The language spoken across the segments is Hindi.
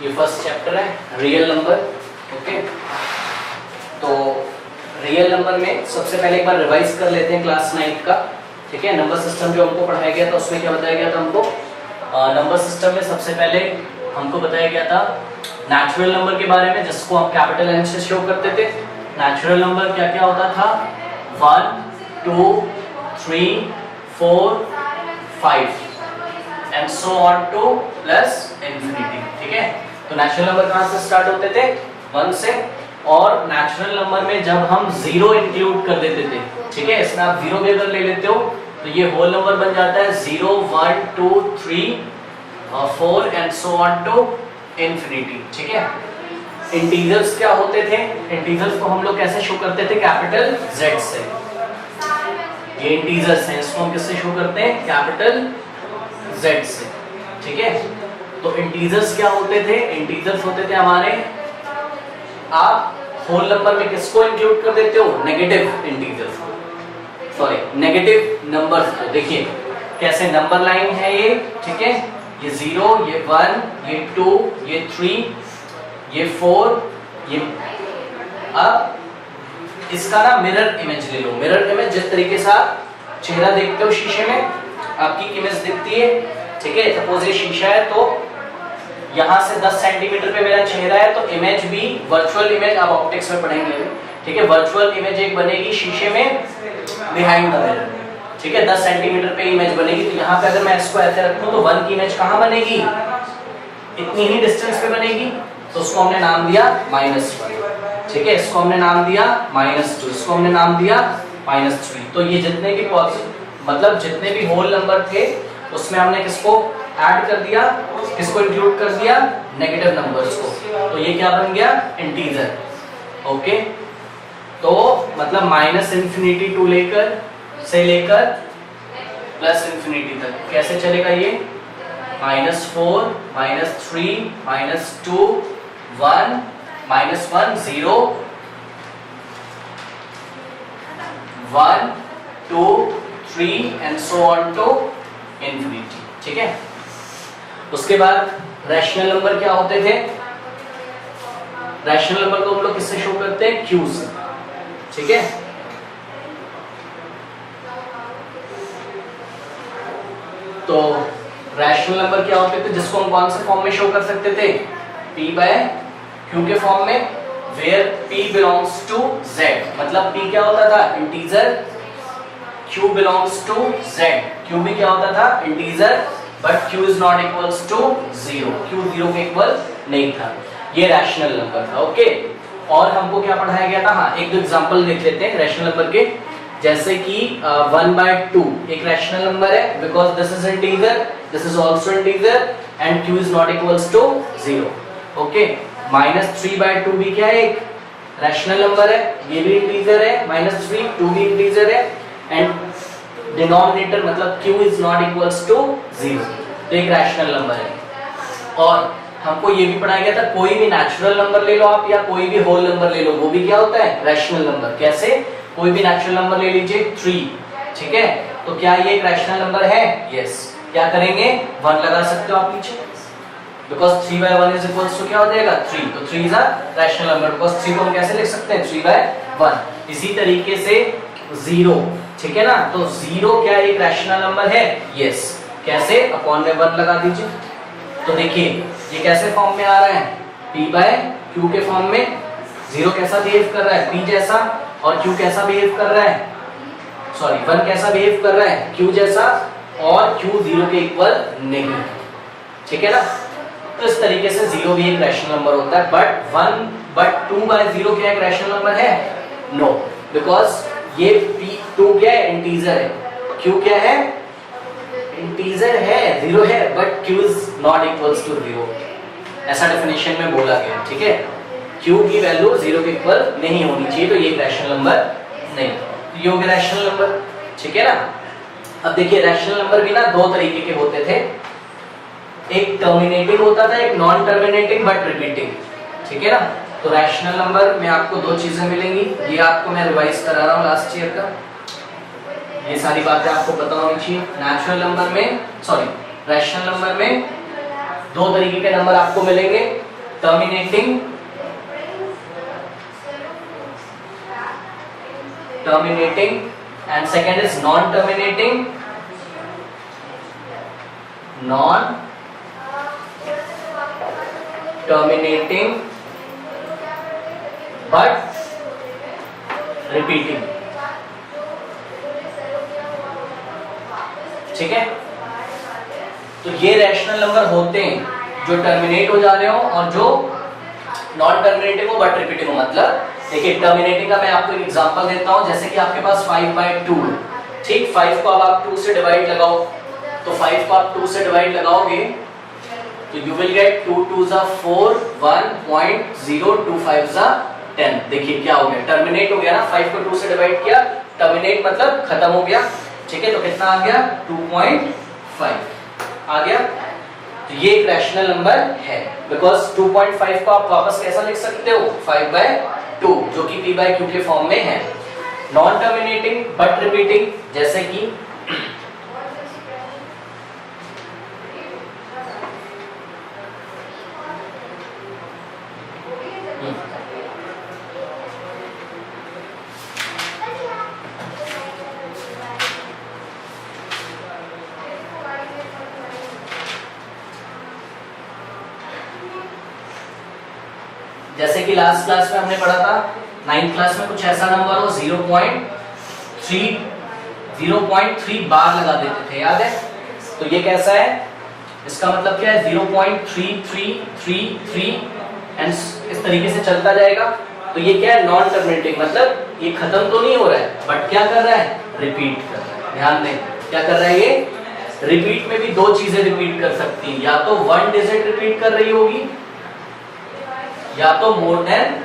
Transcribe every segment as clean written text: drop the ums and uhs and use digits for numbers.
ये फर्स्ट चैप्टर है रियल नंबर। ओके, तो रियल नंबर में सबसे पहले एक बार रिवाइज कर लेते हैं क्लास 9 का। ठीक है, नंबर सिस्टम जो हमको पढ़ाया गया था उसमें क्या बताया गया था हमको? नंबर सिस्टम में सबसे पहले हमको बताया गया था नेचुरल नंबर के बारे में, जिसको हम कैपिटल एन से शो करते थे। नेचुरल नंबर क्या क्या होता था? 1 2 3 4 5 and so on two plus infinity. ठीक है, तो नेचुरल नंबर कहाँ से स्टार्ट होते थे? 1 से। और नेचुरल नंबर में जब हम 0 इंक्लूड कर देते थे, ठीक है, इसमें आप 0 भी अगर ले लेते हो तो ये होल नंबर बन जाता है 0 1 2 3 4 and so on to infinity. ठीक है, इंटीजर्स क्या होते थे? इंटीजर्स को हम लोग कैसे शो करते थे? कैपिटल Z से। ये इंटीजर्स हैं, इसको हम किससे शो करते हैं? कैपिटल Z से। ठीक है, तो इंटीजर्स क्या होते थे? इंटीजर्स होते थे हमारे, आप होल नंबर में किसको इंक्लूड कर देते हो? नेगेटिव इंटीजर्स को, सॉरी नेगेटिव नंबर्स को। देखिए कैसे नंबर लाइन है ये। ठीक है, ये 0, ये 1, ये 2, ये 3, ये 4, ये। अब इसका ना मिरर इमेज ले लो। मिरर इमेज जिस तरीके से आप चेहरा देखते हो शीशे में, आपकी इमेज दिखती है। ठीक है, सपोज ये शीशा है तो यहाँ से 10 सेंटीमीटर पे मेरा चेहरा है, तो इमेज भी वर्चुअल इमेज आप ऑप्टिक्स में पढ़ेंगे। ठीक है, वर्चुअल इमेज एक बनेगी शीशे में बिहाइंड द मिरर। ठीक है, 10 सेंटीमीटर पे इमेज बनेगी, तो यहाँ पे अगर मैं इसको ऐसे रखूं तो 1 की इमेज कहाँ बनेगी? इतनी ही डिस्टेंस पे बनेगी, तो उसको हमने नाम दिया -1। ठीक है, इसको हमने नाम दिया -2, इसको हमने नाम दिया -3। तो ये जितने भी मतलब जितने भी होल नंबर थे उसमें हमने किसको ऐड कर दिया? किसको इंक्लूड कर दिया? नेगेटिव नंबर्स को। तो ये क्या बन गया? इंटीजर। ओके, तो मतलब -इंफिनिटी टू लेकर प्लस इंफिनिटी तक कैसे चलेगा ये? -4 -3 -2 1 -1 0 1 2 3 and so on to infinity. ठीक है, उसके बाद रैशनल नंबर क्या होते थे? रैशनल नंबर को हम लोग किससे शो करते हैं? Q से। ठीक है, तो रैशनल नंबर क्या होते थे जिसको हम कौन से फॉर्म में शो कर सकते थे? P/Q के फॉर्म में, where P belongs to Z। मतलब P क्या होता था? Integer. Q belongs to Z। Q भी क्या होता था? Integer, but Q is not equals to 0। Q 0 के इक्वल नहीं था। ये रैशनल नंबर था। ओके, और हमको क्या पढ़ाया गया था? हाँ, एक दो एग्जांपल देख लेते हैं रैशनल नंबर के। जैसे कि 1/2 एक रैशनल नंबर है, because this is integer, this is also integer and Q is not equals to 0। Okay, -3/2 भी क्या है? एक रैशनल नंबर है, ये भी इंटीजर है। -3 2 भी इंटीजर है एंड डिनोमिनेटर मतलब Q is not equals to 0, तो एक रैशनल नंबर है। और हमको ये भी पढ़ाया गया था, कोई भी नेचुरल नंबर ले लो आप या कोई भी होल नंबर ले लो, वो भी क्या होता है? Rational number. कैसे? कोई भी नेचुरल नंबर ले लीजिए 3। ठीक है, तो क्या ये एक रैशनल नंबर है? यस। क्या करेंगे? 1 लगा सकते हो आप पीछे, बिकॉज 3/1 इज इक्वल्स टू क्या हो जाएगा? 3। तो 3 is a rational number, because 3 को हम कैसे लिख सकते हैं? 3/1। इसी तरीके से 0, ठीक है ना, तो 0 क्या एक रैशनल नंबर है? यस। कैसे? अपॉन में 1 लगा दीजिए। तो देखिए ये कैसे फॉर्म में आ रहा है? P/Q के फॉर्म में। 0 कैसा बिहेव कर रहा है? P जैसा, और Q कैसा बिहेव कर रहा है? सॉरी 1 कैसा बिहेव कर रहा है? Q जैसा, और Q 0 के इक्वल नहीं। ठीक है ना, तो इस तरीके से 0 भी एक रैशनल नंबर होता है, बट 2/0 क्या एक रैशनल नंबर है? नो, बिकॉज ये P2 क्या है? इंटीजर है। Q क्या है? इंटीजर है, 0 है, but Q is not equals to 0, ऐसा डेफिनेशन में बोला गया। ठीक है, Q की वैल्यू 0 के इक्वल नहीं होनी चाहिए, तो ये रैशनल नंबर नहीं। तो ये हो गया रैशनल नंबर। ठीक है ना, अब देखिए रैशनल नंबर भी ना 2 तरीके के होते थे, एक टर्मिनेटिंग होता था, एक नॉन टर्मिनेटिंग बट रिपीटिंग। ठीक है ना, तो रैशनल नंबर में आपको 2 चीजें मिलेंगी, ये आपको मैं रिवाइज करा रहा हूँ लास्ट ईयर का, ये सारी बातें आपको पता होनी चाहिए। रैशनल नंबर में 2 तरीके के नंबर आपको मिलेंगे, terminating and second is non-terminating but repeating। ठीक है, तो ये रैशनल नंबर होते हैं जो टर्मिनेट हो जा रहे हो और जो नॉन टर्मिनेटिंग हो बट रिपीटिंग हो। मतलब देखिए टर्मिनेटिंग का मैं आपको एक एग्जांपल देता हूं, जैसे कि आपके पास 5/2, ठीक, 5 को अब आप 2 से डिवाइड लगाओ, तो 5 को आप 2 से डिवाइड लगाओगे तो यू विल गेट 2 2 4 1.025 10। देखिए क्या हो गया, टर्मिनेट हो गया ना, 5 को 2 से डिवाइड किया, टर्मिनेट मतलब खत्म हो गया। ठीक है, तो कितना आ गया 2.5 आ गया। तो ये एक रैशनल नंबर है, बिकॉज 2.5 को आप वापस कैसा लिख सकते हो 5/2, जो कि p/q के फॉर्म में है। नॉन टर्मिनेटिंग बट रिपीटिंग, जैसे कि जैसे कि लास्ट क्लास में हमने पढ़ा था 9th क्लास में, कुछ ऐसा नंबर हो 0.3 बार लगा देते थे, याद है? तो ये कैसा है, इसका मतलब क्या है 0.3333 एंड इस तरीके से चलता जाएगा। तो ये क्या है, नॉन टर्मिनेटिंग, मतलब ये खत्म तो नहीं हो रहा है बट क्या कर रहा है, रिपीट कर रहा है। ध्यान दें क्या कर रहा है ये, रिपीट में भी दो चीजें रिपीट कर सकती हैं, या तो 1 डिजिट रिपीट कर रही होगी या तो more than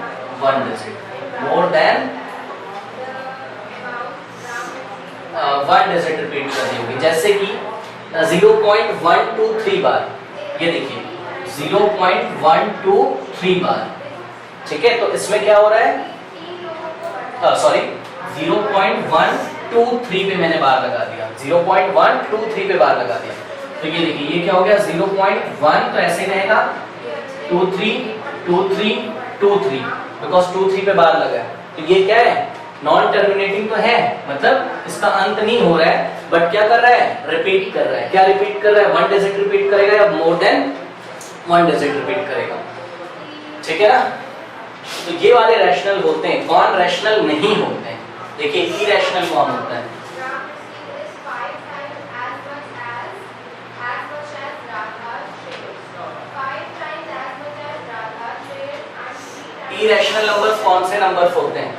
1 digit, more than 1 digit repeat कर रही होगी। जैसे कि 0.123 बार, ये देखिए 0.123 बार। ठीक है, तो इसमें क्या हो रहा है, सॉरी 0.123 पे मैंने बार लगा दिया, 0.123 पे बार लगा दिया। तो ये देखिए ये क्या हो गया 0.1, तो ऐसे ही रहेगा 23 बिकॉज 23 पे बार लगा है। तो ये क्या है, नॉन टर्मिनेटिंग तो है, मतलब इसका अंत नहीं हो रहा है बट क्या कर रहा है, रिपीट कर रहा है। क्या रिपीट कर रहा है, 1 डिजिट रिपीट करेगा या मोर देन 1 डिजिट रिपीट करेगा। ठीक है ना, तो ये वाले रैशनल होते हैं। कौन रैशनल नहीं होते हैं, देखिए इरैशनल कौन होता है, इरैशनल नंबर कौन से नंबर्स होते हैं,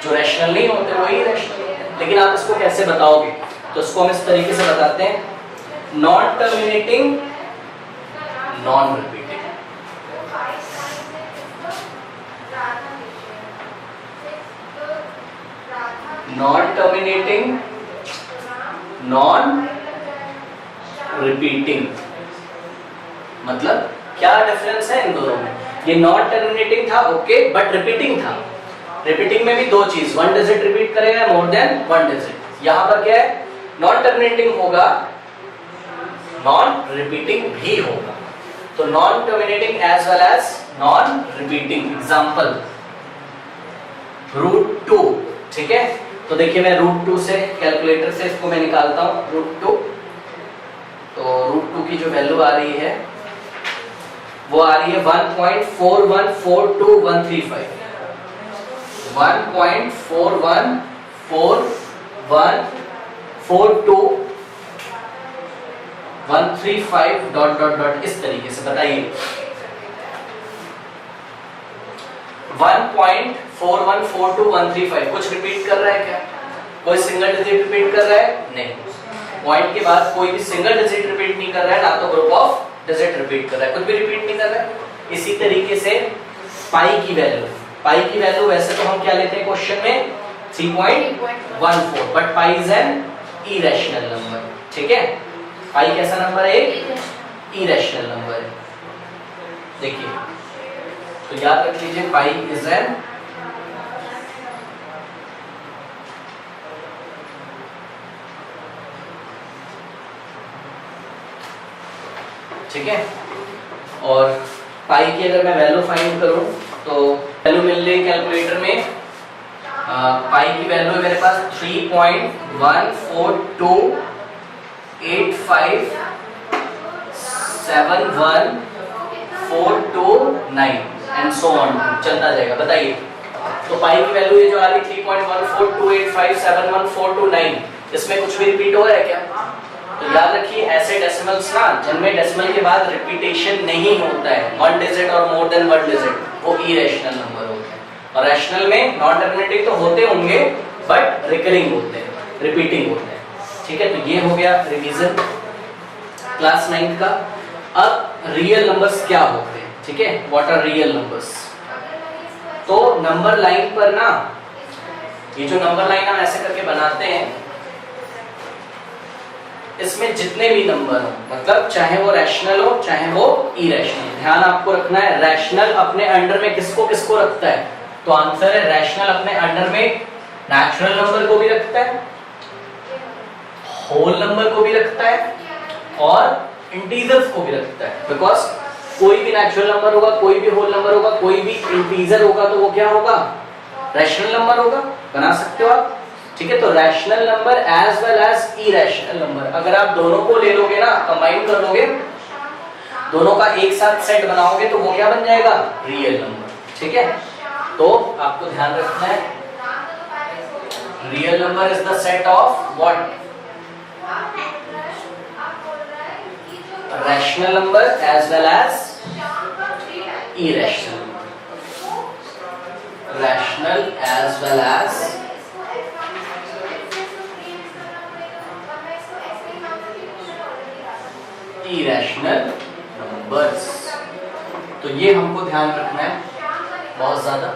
जो रैशनल नहीं होते वही रैशनल होते हैं। लेकिन आप इसको कैसे बताओगे, तो इसको हम इस तरीके से बताते हैं, non terminating non repeating. Non terminating non repeating, मतलब क्या डिफरेंस है इन दोनों में। ये नॉन टर्मिनेटिंग था ओके, बट रिपीटिंग था। रिपीटिंग में भी दो चीज, 1 डिजिट रिपीट करेगा मोर देन 1 डिजिट। यहां पर क्या है, नॉन टर्मिनेटिंग होगा, नॉन रिपीटिंग भी होगा। तो non terminating as well as non repeating. Example √2, ठीक है, तो देखिए मैं √2 से कैलकुलेटर से इसको मैं निकालता हूं √2। तो √2 की जो वैल्यू आ रही है वो आ रही है 1.4142135, 1.414142135 डॉट डॉट डॉट, इस तरीके से बताइए 1.4142135 कुछ रिपीट कर रहा है क्या, कोई सिंगल डिजिट रिपीट कर रहा है, नहीं। पॉइंट के बाद कोई भी सिंगल डिजिट रिपीट नहीं कर रहा है, ना तो ग्रुप ऑफ डिजिट रिपीट कर रहा है, कुछ भी रिपीट नहीं कर रहा है। इसी तरीके से पाई की वैल्यू वैसे तो हम क्या लेते हैं क्वेश्चन में 3.14, but pi is an irrational number. ठीक है, पाई कैसा नंबर है, इरेशनल नंबर है। देखिए तो याद रख लीजिए पाई इज एन ठीक है, और पाई की अगर मैं वैल्यू फाइंड करूं तो वैल्यू मिल रही कैलकुलेटर में पाई की वैल्यू है मेरे पास 3.1428571429 एंड सो ऑन चलता जाएगा। बताइए तो पाई की वैल्यू ये जो आ रही 3.1428571429, इसमें कुछ भी रिपीट हो रहा है क्या? तो याद रखिए ऐसे डेसिमल्स ना जिनमें डेसिमल के बाद रिपीटेशन नहीं होता है, वन डिजिट और मोर देन वन डिजिट, वो इरेशनल नंबर होते हैं। और रैशनल में नॉन टर्मिनेटिव तो होते होंगे बट रिकरिंग होते हैं, रिपीटिंग होते हैं। ठीक है, तो ये हो गया रिवीजन क्लास 9 का। अब रियल नंबर्स क्या होते हैं? ठीक है, व्हाट आर रियल नंबर्स? तो नंबर लाइन पर ना, ये जो नंबर लाइन हम ऐसे करके बनाते हैं, इसमें जितने भी नंबर हो, मतलब चाहे वो रैशनल हो चाहे वो इरेशनल, ध्यान आपको रखना है रैशनल अपने अंडर में किसको किसको रखता है? तो आंसर है रैशनल अपने अंडर में नेचुरल नंबर को भी रखता है, होल नंबर को भी रखता है और इंटीजर्स को भी रखता है। बिकॉज कोई भी नेचुरल नंबर होगा, कोई भी होल नंबर होगा, कोई भी इंटीजर होगा तो वो क्या होगा? रैशनल नंबर होगा। बना सकते हो आप। ठीक है, तो rational number as well as irrational number, अगर आप दोनों को ले लोगे ना, कंबाइन कर लोगे, दोनों का एक साथ सेट बनाओगे तो वो क्या बन जाएगा? Real number. ठीक है, तो आपको ध्यान रखना है real number is the set of what? Rational number as well as irrational, rational as well as irrational numbers। तो ये हमको ध्यान रखना है बहुत ज्यादा।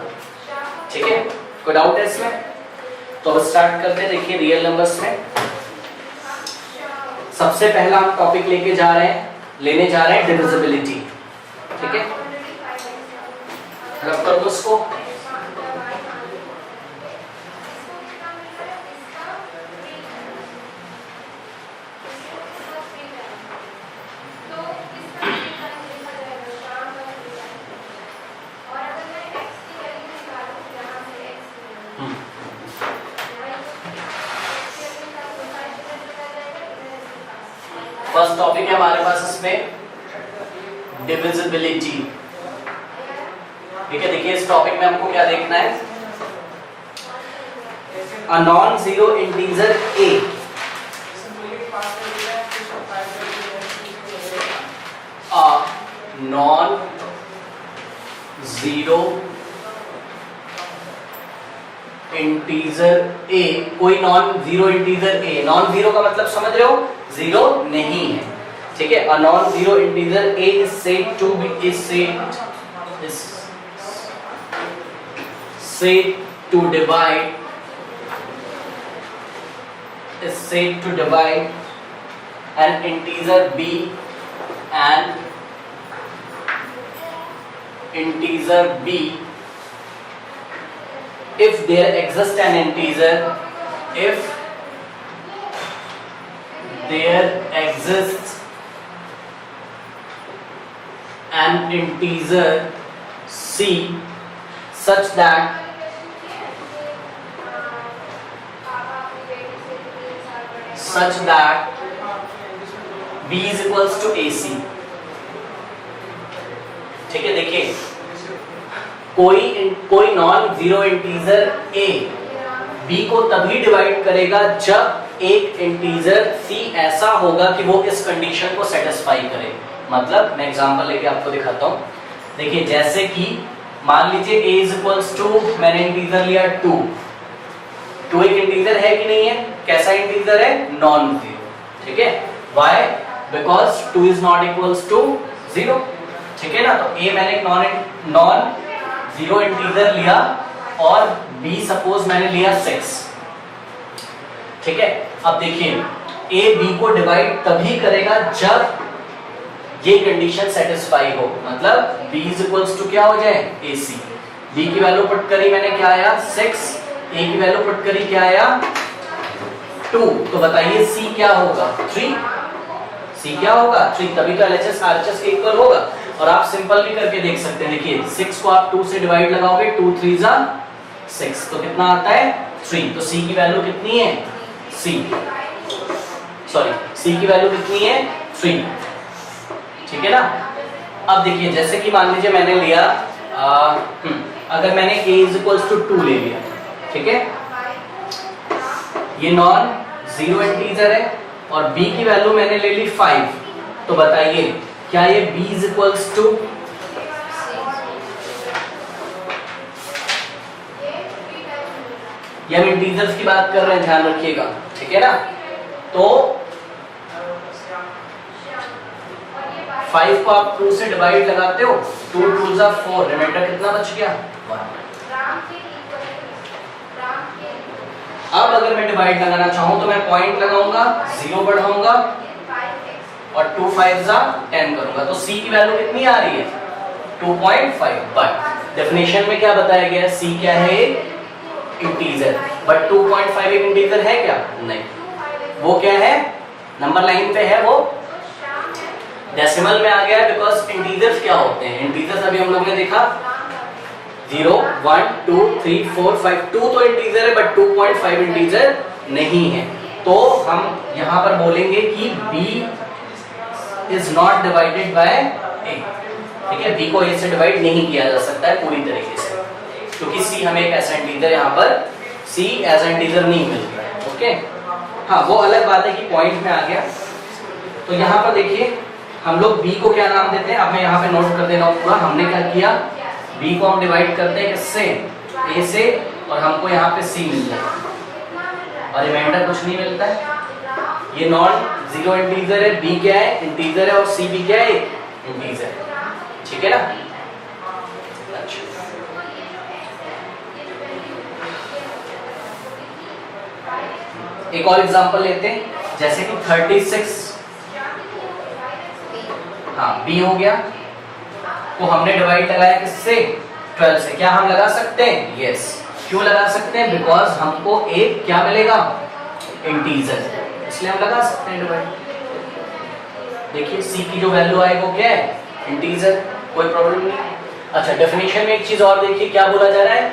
ठीक है, कोई डाउट है इसमें? तो अब स्टार्ट करते हैं। देखिए रियल नंबर्स में सबसे पहला हम टॉपिक लेने जा रहे हैं डिविजिबिलिटी। ठीक है, रब कर दो उसको। फर्स्ट टॉपिक है हमारे पास इसमें डिविजिबिलिटी। ठीक है, देखिए इस टॉपिक में हमको क्या देखना है? A non zero integer A non zero integer A, कोई non zero integer A, non zero का मतलब समझ रहे हो? जीरो नहीं है। ठीक है, a non zero integer a is said to be said to divide an integer b if there exists an integer c such that b is equals to ac। ठीक है, देखिए कोई non zero integer a b को तभी डिवाइड करेगा जब एक इंटीजर c ऐसा होगा कि वो इस कंडीशन को सेटिस्फाई करे। मतलब मैं एग्जांपल लेके आपको दिखाता हूँ। देखिए जैसे कि मान लीजिए a is equals to, मैंने इंटीजर लिया 2 एक इंटीजर है कि नहीं है? कैसा इंटीजर है? Non zero. ठीक है, why? because 2 is not equals to 0। ठीक है ना, तो a मैंने एक नॉन जीरो इंटीजर लिया और b सपोज मैंने लिया 6। ठीक है, अब देखिए a b को डिवाइड तभी करेगा जब ये कंडीशन सेटिस्फाई हो, मतलब b is equals to क्या हो जाए? ac। b की वैल्यू पुट करी मैंने, क्या आया? 6। a की वैल्यू पुट करी, क्या आया? 2। तो बताइए c क्या होगा? 3। c सी क्या होगा 3, तभी तो एलएचएस आरएचएस के इक्वल होगा। और आप सिंपल भी करके देख सकते हैं, देखिए 6 को आप 2 से डिवाइड लगाओगे, 2 3 जा 6, तो कितना आता है 3। तो सी की वैल्यू कितनी है सी की वैल्यू कितनी है 3, ठीक है ना। अब देखिए जैसे कि मान लीजिए मैंने लिया अगर मैंने a = 2 ले लिया, ठीक है, ये नॉन जीरो इंटीजर है और b की वैल्यू मैंने ले ली 5, तो बताइए क्या ये b = ये हम इंटीजर्स की बात कर रहे हैं, ध्यान रखिएगा, ठीक है ना। तो 5 को आप 2 से डिवाइड लगाते हो, 2 2 जा 4, रिमाइंडर कितना बच गया 1। अब अगर मैं डिवाइड लगाना चाहूं तो मैं पॉइंट लगाऊंगा, 0 बढ़ाऊंगा और 2 5 जा 10 करूंगा, तो c की वैल्यू कितनी आ रही है 2.5। बट डेफिनेशन में क्या बताया गया है, c क्या है इंटीजर, बट 2.5 एक इंटीजर है क्या, नहीं, वो क्या है नंबर लाइन पे है, वो डेसिमल में आ गया है, बिकॉज इंटीजर्स क्या होते हैं, इंटीजर्स अभी हम लोग ने देखा 0 1 2 3 4 5, 2 तो इंटीजर है बट 2.5 इंटीजर नहीं है। तो हम यहां पर बोलेंगे कि b is not divided by a, ठीक है, b को a से डिवाइड नहीं किया जा सकता है पूरी तरीके से, क्योंकि c हमें एक ऐसा इंटीजर यहाँ पर c एज इंटीजर नहीं मिल रहा है, ओके। हाँ, वो अलग बात है कि पॉइंट में आ गया। तो यहाँ पर देखिए हम लोग b को क्या नाम देते हैं, अब मैं यहाँ पे नोट कर दे रहा हूँ पूरा, हमने क्या किया b को हम डिवाइड करते हैं किससे a से, और हमको यहाँ पे c मिल जाता है और रिमाइंडर कुछ नहीं मिलता है। ये नॉन जीरो इंटीजर है, b क्या है इंटीजर है और c भी क्या है इंटीजर है, ठीक है ना। अच्छा, एक और एग्जांपल लेते हैं, जैसे कि 36, हाँ b हो गया, तो हमने डिवाइड लगाया किससे 12 से, क्या हम लगा सकते हैं, यस। क्यों लगा सकते हैं, बिकॉज हमको एक क्या मिलेगा इंटीजर, इसलिए हम लगा सकते हैं डिवाइड। देखिए c की जो वैल्यू आएगी वो क्या है इंटीजर, कोई प्रॉब्लम नहीं। अच्छा, डेफिनेशन में एक चीज और देखिए क्या बोला जा रहा है,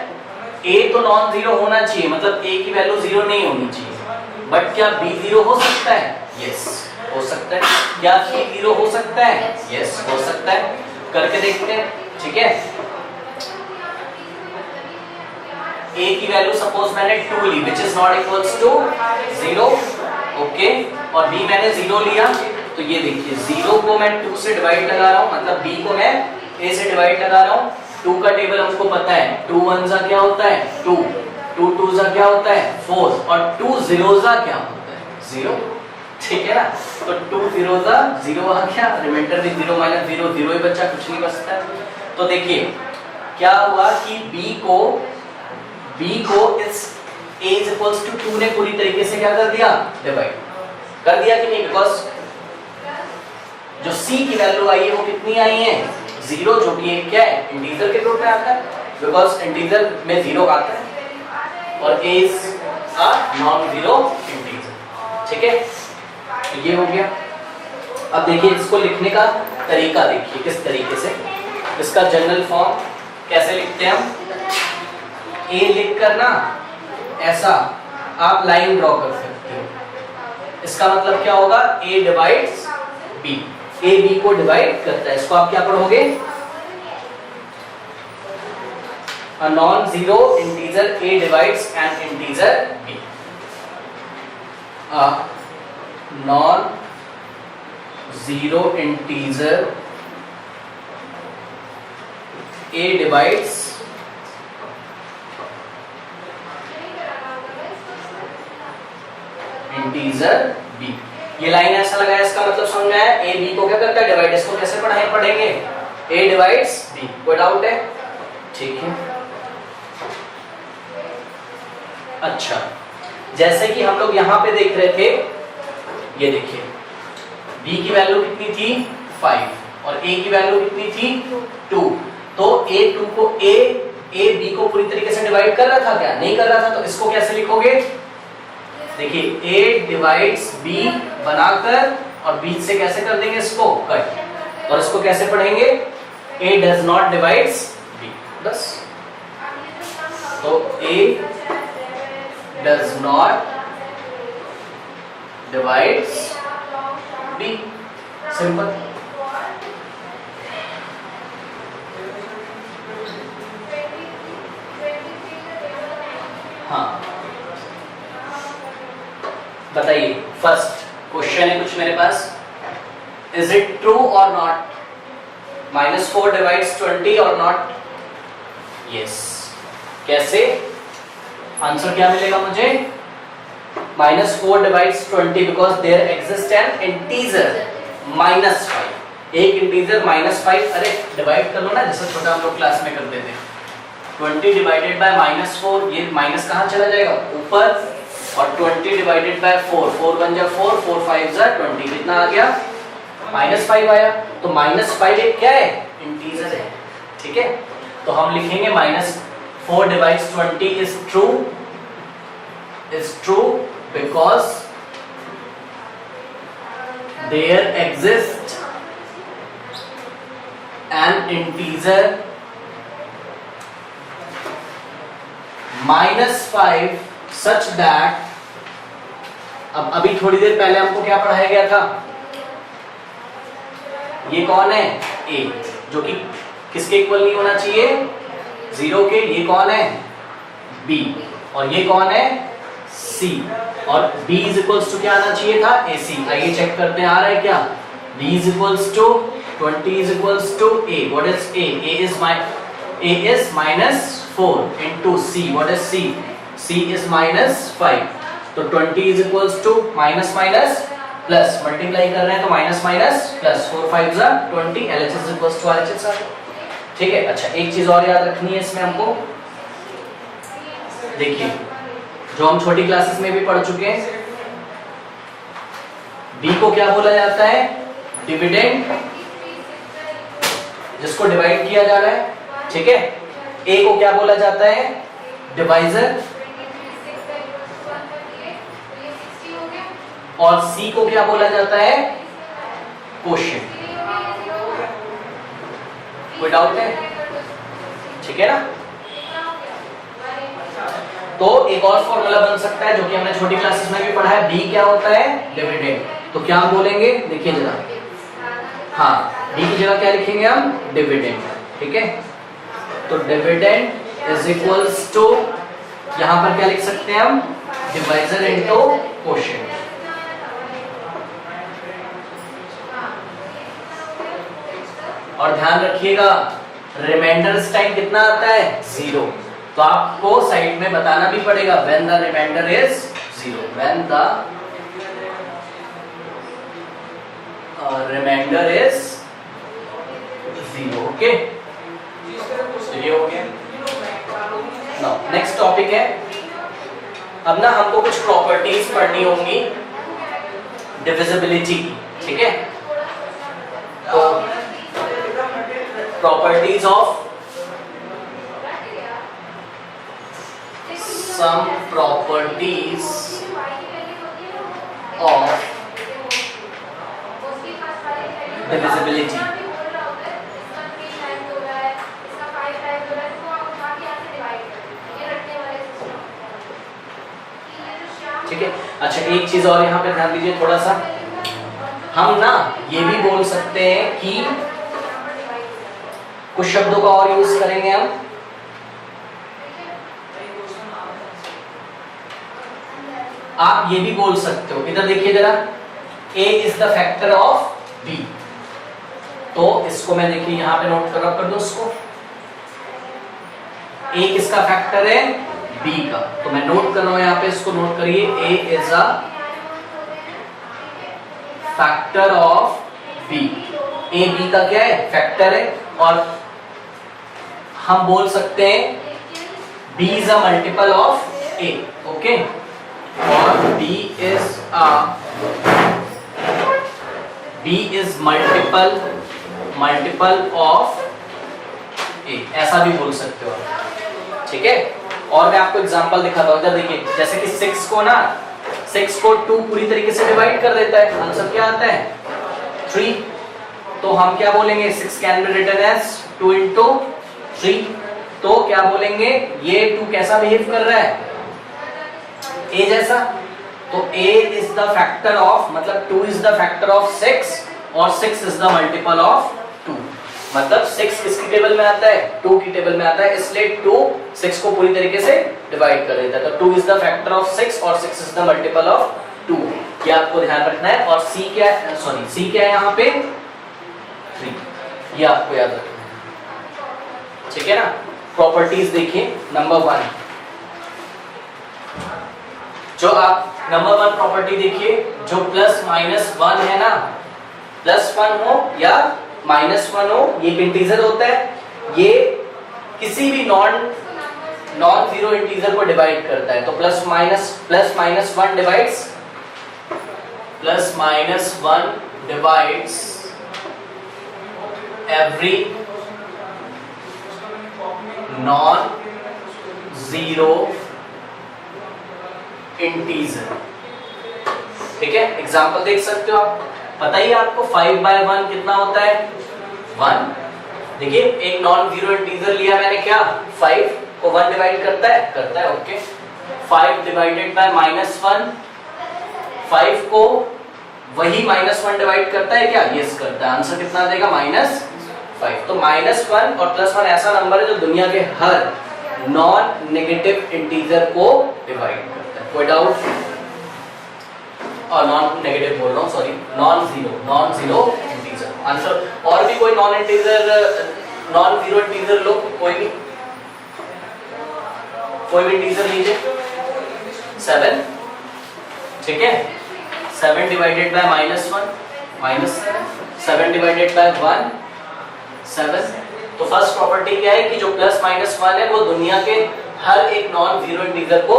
a तो नॉन जीरो होना चाहिए, मतलब a की वैल्यू जीरो नहीं होनी चाहिए, बट क्या b जीरो हो सकता है, यस हो सकता है। क्या c जीरो हो सकता है, यस हो सकता है, करके देखते हैं, ठीक है। a की वैल्यू सपोज मैंने 2 ली, which is not equals to 0, okay, और b मैंने 0 लिया, तो ये देखिए 0 को मैं 2 से डिवाइड लगा रहा हूँ, मतलब b को मैं a से डिवाइड लगा रहा हूँ। 2 का टेबल हमको पता है, 2 1 जा क्या होता है 2, 2 2 जा क्या होता है 4, और 2 0 जा क्या होता है 0, ठीक है ना। तो 2 0 जा 0 आ गया, रिमाइंडर भी 0 माइनस 0 0 ही बचा, कुछ नहीं बचता। तो देखिए क्या हुआ कि b को इस a इक्वल्स टू 2 ने पूरी तरीके से क्या कर दिया डिवाइड कर दिया कि नहीं, बिकॉज जो c की वैल्यू आई है वो कितनी आई है 0, जो कि एक क्या है इंटीजर के ग्रुप में आता है, बिकॉज इंटीजर में 0 आता है और a is a non zero integer, ठीक है। तो ये हो गया। अब देखिए इसको लिखने का तरीका देखिए किस तरीके से, इसका जनरल फॉर्म कैसे लिखते हैं हम, a लिख कर ना ऐसा आप लाइन ड्रॉ कर सकते हो, इसका मतलब क्या होगा a divides b, a b को डिवाइड करता है, इसको आप क्या पढ़ोगे a non zero integer a divides an integer b, a non zero integer a divides integer b। ये लाइन ऐसा लगाया, इसका मतलब समझ में आया, a b को क्या करता है डिवाइड, इसको कैसे पढ़ेंगे a डिवाइड्स b, कोई डाउट है, ठीक है। अच्छा, जैसे कि हम लोग यहाँ पे देख रहे थे, ये देखिए b की वैल्यू कितनी थी 5 और a की वैल्यू कितनी थी 2, तो a2 को a b को पूरी तरीके से डिवाइड कर रहा था क्या, नहीं कर रहा था, तो इसको कैसे लिखोगे, देखिए a डिवाइड्स b बनाकर और बीच से कैसे कर देंगे इसको कट, और इसको कैसे पढ़ेंगे, a does not divides b, बस। तो a does not divides b, simple. हाँ बताइए, फर्स्ट क्वेश्चन है कुछ मेरे पास, इज इट ट्रू और नॉट, -4 डिवाइड्स 20 और नॉट, यस। कैसे, आंसर क्या मिलेगा मुझे, -4 divides 20 because there exist an integer -5, एक इंटीजर -5, अरे डिवाइड कर लो ना, जैसे छोटा हम लोग क्लास में करते थे, 20 डिवाइडेड बाय -4, ये माइनस कहाँ चला जाएगा, ऊपर, और 20 डिवाइडेड बाय 4, 4 1 जा 4, 4 5 जा 20, कितना आ गया, -5 आया। तो -5 एक क्या है, इंटीजर है, ठीक है। तो हम लिखेंगे -4 divides 20 is true because there exist an integer -5 such that, अब अभी थोड़ी देर पहले हमको क्या पढ़ाया गया था, ये कौन है, a, जो कि किसके इक्वल नहीं होना चाहिए, 0 के, ये कौन है, b, और ये कौन है, c, और b इज इक्वल्स टू क्या आना चाहिए था, ac। आइए चेक करते हैं आ रहा है क्या, b is equals to 20 is equals to a, what is a, a is -4 into c, what is c, c is -5, तो 20 is equals to minus plus, multiply कर रहे हैं तो माइनस प्लस, 4 5 जा 20, LHS is equals to RHS, ठीक है। अच्छा एक चीज और याद रखनी है इसमें हमको, देखिए जो हम छोटी क्लासेस में भी पढ़ चुके हैं, b को क्या बोला जाता है, डिविडेंड, जिसको डिवाइड किया जा रहा है, ठीक है। a को क्या बोला जाता है, डिवाइजर, और c को क्या बोला जाता है, कोशेंट। कोई डाउट है, ठीक है ना। तो एक और फॉर्मूला बन सकता है जो कि हमने छोटी क्लासेस में भी पढ़ा है, b क्या होता है, डिविडेंड। तो क्या बोलेंगे, देखिए जरा, हाँ b की जगह क्या लिखेंगे हम, डिविडेंड, ठीक है। तो डिविडेंड इज इक्वल्स टू, यहां पर क्या लिख सकते हैं हम, डिवाइजर इनटू कोशेंट। और ध्यान रखिएगा रिमाइंडर टाइम कितना आता है, 0, तो आपको साइड में बताना भी पड़ेगा, when the remainder is 0, when the remainder is 0, okay. ये हो गया। नाउ नेक्स्ट टॉपिक है, अब ना हमको कुछ प्रॉपर्टीज पढ़नी होंगी डिविजिबिलिटी की, ठीक है। तो properties of, some properties of divisibility, ठीक है। अच्छा एक चीज और यहाँ पे ध्यान दीजिए थोड़ा सा, हम ना ये भी बोल सकते हैं कि कुछ शब्दों का और यूज करेंगे हम, आप ये भी बोल सकते हो, इधर देखिए जरा, a is the factor of b, तो इसको मैं देखिए यहां पे नोट कर दो इसको, a किसका फैक्टर है, b का, तो मैं नोट कर रहा हूं यहां पे, इसको नोट करिए, a is a factor of b, a b का क्या है, फैक्टर है, और हम बोल सकते हैं b is a multiple of a, okay, और b is multiple of a, ऐसा भी बोल सकते हो, ठीक है। और मैं आपको एग्जांपल दिखाता हूँ, इधर देखिए, जैसे कि 6 को ना 6 को 2 पूरी तरीके से डिवाइड कर देता है, आंसर क्या आता है 3। तो हम क्या बोलेंगे 6 can be written as 2 into 3। तो क्या बोलेंगे ये 2 कैसा बिहेव कर रहा है a जैसा। तो a is the factor of, मतलब 2 इज द फैक्टर ऑफ 6 और 6 इज द मल्टीपल ऑफ 2। मतलब 6 किसकी टेबल में आता है 2 की टेबल में आता है, इसलिए 2 6 को पूरी तरीके से डिवाइड कर देता है। तो 2 इज द फैक्टर ऑफ 6 और 6 इज द मल्टीपल ऑफ 2, ये आपको ध्यान रखना है। और c क्या है, सॉरी c क्या है यहाँ पे 3, ये आपको याद रखना है, ठीक है ना। प्रॉपर्टीज देखिए नंबर 1, जो आप नंबर 1 प्रॉपर्टी देखिए, जो प्लस माइनस 1 है ना, प्लस 1 हो या माइनस 1 हो, ये एक इंटीजर होता है, ये किसी भी नॉन जीरो इंटीजर को डिवाइड करता है। तो plus minus 1 divides, plus minus 1 divides every non zero integer, ठीक है। एग्जांपल देख सकते हो आप, पता ही आपको 5/1 कितना होता है 1। देखिए एक नॉन जीरो इंटीजर लिया मैंने, क्या 5 को 1 डिवाइड करता है ओके। 5 डिवाइडेड बाय -1, 5 को वही -1 डिवाइड करता है क्या, यस करता है। आंसर कितना देगा -5। तो -1 और +1 ऐसा नंबर है जो दुनिया के हर नॉन नेगेटिव इंटीजर को डिवाइड करता है। कोई डाउट? और नॉन नेगेटिव बोल रहा हूँ, sorry non zero integer answer. और भी कोई नॉन जीरो इंटीजर लो, कोई भी इंटीजर लीजिए। 7, ठीक है। 7 डिवाइडेड बाय -1 -7, 7 डिवाइडेड बाय 1 7। तो फर्स्ट प्रॉपर्टी क्या है कि जो +-1 है वो दुनिया के हर एक नॉन जीरो इंटीजर को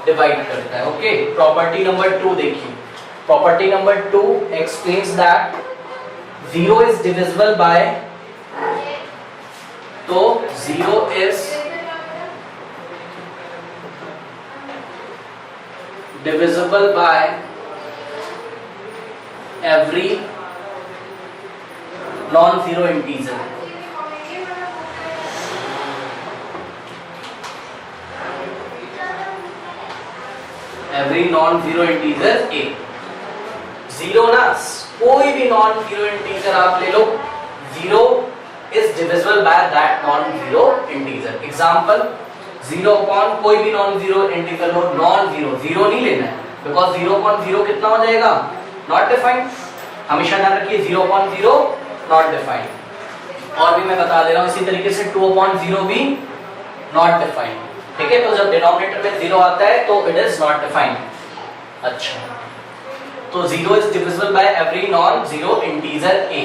डिवाइड करता है, ओके। प्रॉपर्टी नंबर 2 देखिए। Property number 2 explains that 0 is divisible by, तो 0 is divisible by every non-zero integer। every non-zero integer a। Zero ना, कोई भी नॉन जीरो इंटीजर आप ले लो, 0 is divisible by that non zero integer. Example 0 कोई भी नॉन जीरो इंटीजर लो, नॉन जीरो नहीं लेना है, बिकॉज 0.0 कितना हो जाएगा नॉट डिफाइंड। हमेशा ध्यान रखिए 0.0 नॉट डिफाइंड। और भी मैं बता दे रहा हूं इसी तरीके से 2.0 भी नॉट डिफाइंड, ठीक है। तो जब डिनोमिनेटर में 0 आता है तो इट इज नॉट डिफाइंड। अच्छा, तो 0 is divisible by every non zero integer a।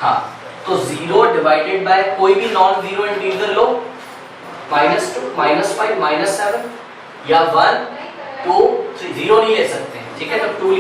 हाँ, तो 0 डिवाइडेड बाय कोई भी नॉन जीरो इंटीजर लो, -2 -5 -7 या 1 2 3, 0 नहीं ले सकते, ठीक है। तो 2